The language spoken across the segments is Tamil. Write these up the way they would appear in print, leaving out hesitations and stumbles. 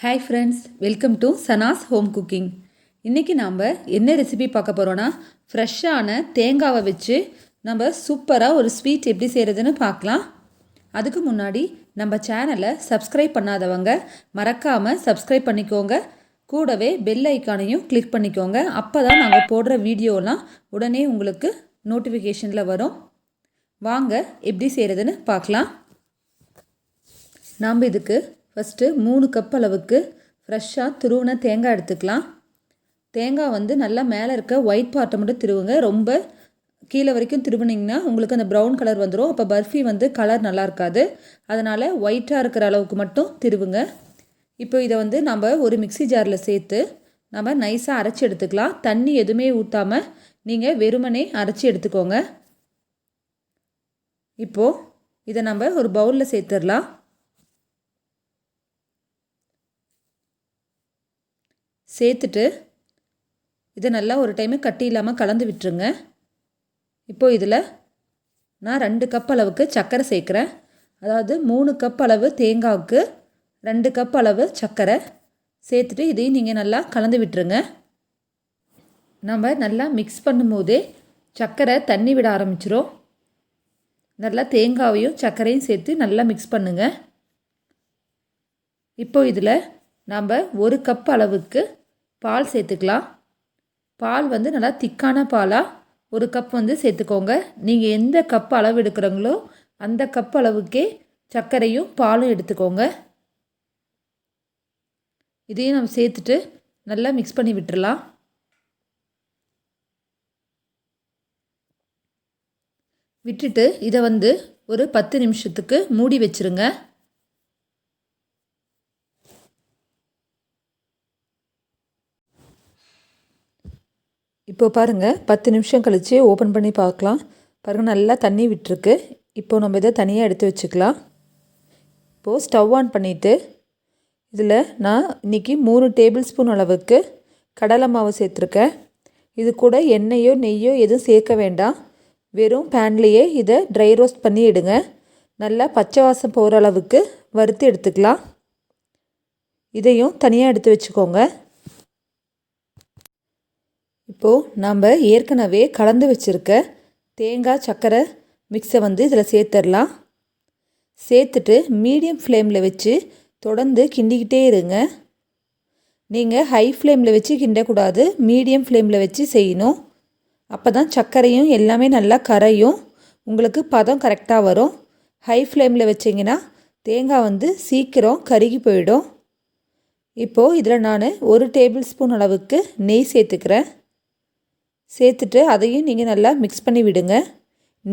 Hi friends, welcome to Sana's home cooking. இன்றைக்கி நாம் என்ன ரெசிபி பார்க்க போகிறோன்னா, ஃப்ரெஷ்ஷான தேங்காவை வச்சு நம்ம சூப்பராக ஒரு ஸ்வீட் எப்படி செய்கிறதுன்னு பார்க்கலாம். அதுக்கு முன்னாடி நம்ம சேனலை சப்ஸ்கிரைப் பண்ணாதவங்க மறக்காமல் சப்ஸ்கிரைப் பண்ணிக்கோங்க. கூடவே பெல் ஐக்கானையும் கிளிக் பண்ணிக்கோங்க. அப்போ தான் நாங்கள் போடுற வீடியோலாம் உடனே உங்களுக்கு நோட்டிஃபிகேஷனில் வரும். வாங்க எப்படி செய்கிறதுன்னு பார்க்கலாம். நாம் இதுக்கு ஃபஸ்ட்டு 3 கப் அளவுக்கு ஃப்ரெஷ்ஷாக துருவின தேங்காய் எடுத்துக்கலாம். தேங்காய் நல்லா மேலே இருக்க ஒயிட் பார்ட்டை மட்டும் திருவுங்க. ரொம்ப கீழே வரைக்கும் திருவினிங்கன்னா உங்களுக்கு அந்த ப்ரௌன் கலர் வந்துடும். அப்போ பர்ஃபி கலர் நல்லா இருக்காது. அதனால் ஒயிட்டாக இருக்கிற அளவுக்கு மட்டும் திருவுங்க. இப்போ இதை நம்ம ஒரு மிக்ஸி ஜாரில் சேர்த்து நம்ம நைஸாக அரைச்சி எடுத்துக்கலாம். தண்ணி எதுவுமே ஊற்றாமல் நீங்கள் வெறுமனே அரைச்சி எடுத்துக்கோங்க. இப்போது இதை நம்ம ஒரு பவுலில் சேர்த்துடலாம். சேர்த்துட்டு இதை நல்லா ஒரு டைமு கட்டி இல்லாமல் கலந்து விட்டுருங்க. இப்போது இதில் நான் 2 கப் அளவுக்கு சர்க்கரை சேர்க்குறேன். அதாவது 3 கப் அளவு தேங்காவுக்கு 2 கப் அளவு சர்க்கரை சேர்த்துட்டு இதையும் நீங்கள் நல்லா கலந்து விட்டுருங்க. நம்ம நல்லா மிக்ஸ் பண்ணும்போதே சர்க்கரை தண்ணி விட ஆரம்பிச்சிரும். நல்லா தேங்காவையும் சர்க்கரையும் சேர்த்து நல்லா மிக்ஸ் பண்ணுங்கள். இப்போது இதில் நம்ம 1 கப் அளவுக்கு பால் சேர்த்துக்கலாம். பால் நல்லா திக்கான பாலாக 1 கப் சேர்த்துக்கோங்க. நீங்கள் எந்த கப் அளவு எடுக்கிறீங்களோ அந்த கப் அளவுக்கே சர்க்கரையும் பாலும் எடுத்துக்கோங்க. இதையும் நம்ம சேர்த்துட்டு நல்லா மிக்ஸ் பண்ணி விட்டுறலாம். விட்டுட்டு இதை ஒரு 10 நிமிஷத்துக்கு மூடி வச்சுருங்க. இப்போ பாருங்கள், 10 நிமிஷம் கழித்து ஓப்பன் பண்ணி பார்க்கலாம். பாருங்கள், நல்லா தண்ணி விட்டுருக்கு. இப்போ நம்ம இதை தனியாக எடுத்து வச்சுக்கலாம். இப்போது ஸ்டவ் ஆன் பண்ணிவிட்டு இதில் நான் இன்றைக்கி 3 டேபிள் ஸ்பூன் அளவுக்கு கடலை மாவு சேர்த்துருக்கேன். இது கூட எண்ணெயோ நெய்யோ எதுவும் சேர்க்க வேண்டாம். வெறும் பேன்லேயே இதை ட்ரை ரோஸ்ட் பண்ணி எடுங்க. நல்லா பச்சை வாசம் போகிற அளவுக்கு வறுத்து எடுத்துக்கலாம். இதையும் தனியாக எடுத்து வச்சுக்கோங்க. இப்போது நம்ம ஏற்கனவே கலந்து வச்சுருக்க தேங்காய் சர்க்கரை மிக்ஸை இதில் சேர்த்துடலாம். சேர்த்துட்டு மீடியம் ஃப்ளேமில் வச்சு தொடர்ந்து கிண்டிக்கிட்டே இருங்க. நீங்கள் ஹை ஃப்ளேமில் வச்சு கிண்டக்கூடாது, மீடியம் ஃப்ளேமில் வச்சு செய்யணும். அப்போ தான் சர்க்கரையும் எல்லாமே நல்லா கரையும், உங்களுக்கு பதம் கரெக்டாக வரும். ஹை ஃப்ளேமில் வச்சிங்கன்னா தேங்காய் சீக்கிரம் கருகி போயிடும். இப்போது இதில் நான் 1 டேபிள் ஸ்பூன் அளவுக்கு நெய் சேர்த்துக்கிறேன். சேர்த்துட்டு அதையும் நீங்கள் நல்லா மிக்ஸ் பண்ணி விடுங்க.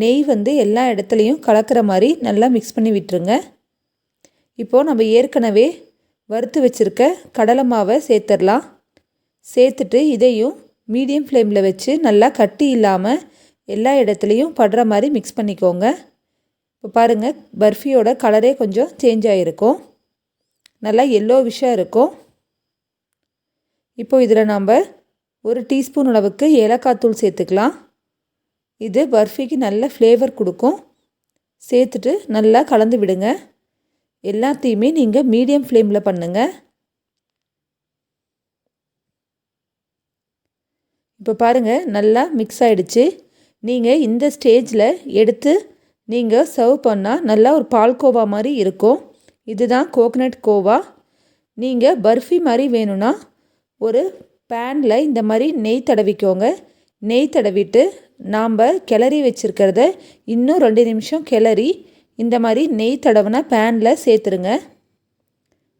நெய் எல்லா இடத்துலையும் கலக்கிற மாதிரி நல்லா மிக்ஸ் பண்ணி விட்டுருங்க. இப்போது நம்ம ஏற்கனவே வறுத்து வச்சுருக்க கடலை மாவை சேர்த்துடலாம். சேர்த்துட்டு இதையும் மீடியம் ஃப்ளேமில் வச்சு நல்லா கட்டி இல்லாமல் எல்லா இடத்துலையும் படுற மாதிரி மிக்ஸ் பண்ணிக்கோங்க. இப்போ பாருங்கள், பர்ஃபியோட கலரே கொஞ்சம் சேஞ்ச் ஆகிருக்கும். நல்லா எல்லோவிஷாக இருக்கும். இப்போது இதில் நம்ம 1 டீஸ்பூன் அளவுக்கு ஏலக்காய் தூள் சேர்த்துக்கலாம். இது பர்ஃபிக்கு நல்ல ஃப்ளேவர் கொடுக்கும். சேர்த்துட்டு நல்லா கலந்து விடுங்க. எல்லாத்தையுமே நீங்கள் மீடியம் ஃப்ளேமில் பண்ணுங்கள். இப்போ பாருங்கள், நல்லா மிக்ஸ் ஆகிடுச்சு. நீங்கள் இந்த ஸ்டேஜில் எடுத்து நீங்கள் சர்வ் பண்ணால் நல்லா ஒரு பால்கோவா மாதிரி இருக்கும். இதுதான் கோகனட் கோவா. நீங்கள் பர்ஃபி மாதிரி வேணும்னா ஒரு பேனில் இந்த மாதிரி நெய் தடவிக்கோங்க. நெய் தடவிட்டு நாம் கிளறி வச்சுருக்கிறத இன்னும் 2 நிமிஷம் கிளறி இந்த மாதிரி நெய் தடவினா பேனில் சேர்த்துருங்க.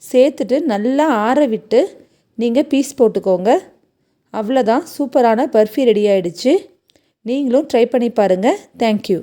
சேர்த்துட்டு நல்லா ஆற விட்டு நீங்கள் பீஸ் போட்டுக்கோங்க. அவ்வளோதான், சூப்பரான பர்ஃபி ரெடி ஆகிடுச்சு. நீங்களும் ட்ரை பண்ணி பாருங்கள். தேங்க்யூ.